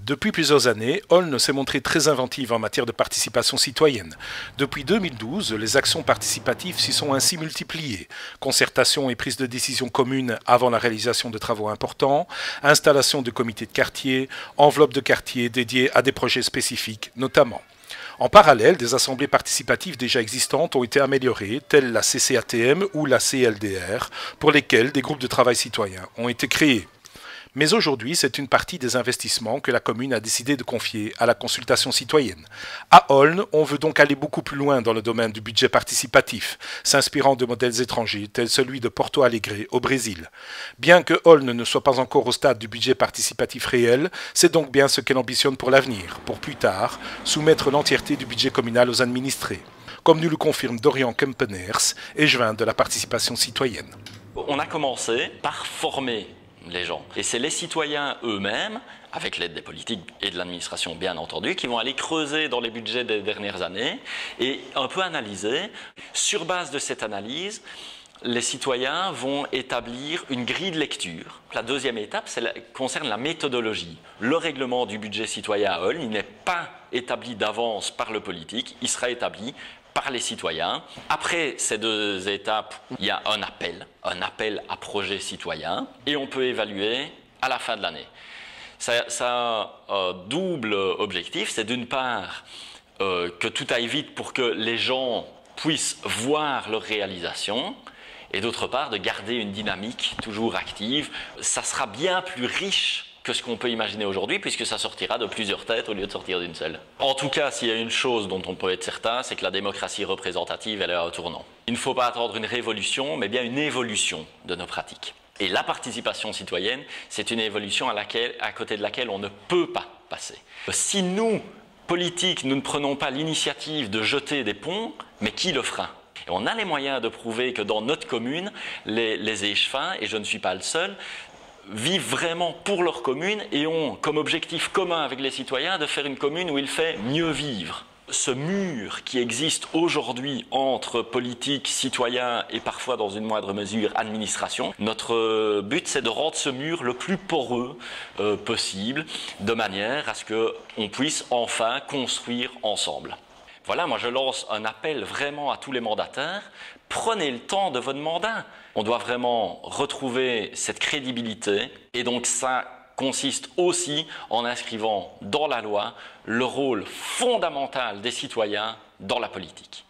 Depuis plusieurs années, Aulne s'est montrée très inventive en matière de participation citoyenne. Depuis 2012, les actions participatives s'y sont ainsi multipliées. Concertation et prise de décision commune avant la réalisation de travaux importants, installation de comités de quartier, enveloppes de quartier dédiées à des projets spécifiques notamment. En parallèle, des assemblées participatives déjà existantes ont été améliorées, telles la CCATM ou la CLDR, pour lesquelles des groupes de travail citoyens ont été créés. Mais aujourd'hui, c'est une partie des investissements que la commune a décidé de confier à la consultation citoyenne. À Aulne, on veut donc aller beaucoup plus loin dans le domaine du budget participatif, s'inspirant de modèles étrangers tels celui de Porto Alegre au Brésil. Bien que Aulne ne soit pas encore au stade du budget participatif réel, c'est donc bien ce qu'elle ambitionne pour l'avenir, pour plus tard soumettre l'entièreté du budget communal aux administrés, comme nous le confirme Dorian Kempeners, échevin de la participation citoyenne. On a commencé par former les gens. Et c'est les citoyens eux-mêmes, avec l'aide des politiques et de l'administration bien entendu, qui vont aller creuser dans les budgets des dernières années et un peu analyser. Sur base de cette analyse, les citoyens vont établir une grille de lecture. La deuxième étape concerne la méthodologie. Le règlement du budget citoyen à Aulne, il n'est pas établi d'avance par le politique, il sera établi par les citoyens. Après ces deux étapes, il y a un appel à projet citoyen, et on peut évaluer à la fin de l'année. Ça a un double objectif, c'est d'une part que tout aille vite pour que les gens puissent voir leur réalisation, et d'autre part de garder une dynamique toujours active. Ça sera bien plus riche que ce qu'on peut imaginer aujourd'hui, puisque ça sortira de plusieurs têtes au lieu de sortir d'une seule. En tout cas, s'il y a une chose dont on peut être certain, c'est que la démocratie représentative, elle est à un tournant. Il ne faut pas attendre une révolution, mais bien une évolution de nos pratiques. Et la participation citoyenne, c'est une évolution à côté de laquelle on ne peut pas passer. Si nous, politiques, nous ne prenons pas l'initiative de jeter des ponts, mais qui le fera ? Et on a les moyens de prouver que dans notre commune, les échevins, et je ne suis pas le seul, vivent vraiment pour leur commune et ont comme objectif commun avec les citoyens de faire une commune où il fait mieux vivre. Ce mur qui existe aujourd'hui entre politique, citoyens et parfois dans une moindre mesure administration, notre but c'est de rendre ce mur le plus poreux possible, de manière à ce qu'on puisse enfin construire ensemble. Voilà, moi je lance un appel vraiment à tous les mandataires. Prenez le temps de votre mandat. On doit vraiment retrouver cette crédibilité et donc ça consiste aussi en inscrivant dans la loi le rôle fondamental des citoyens dans la politique.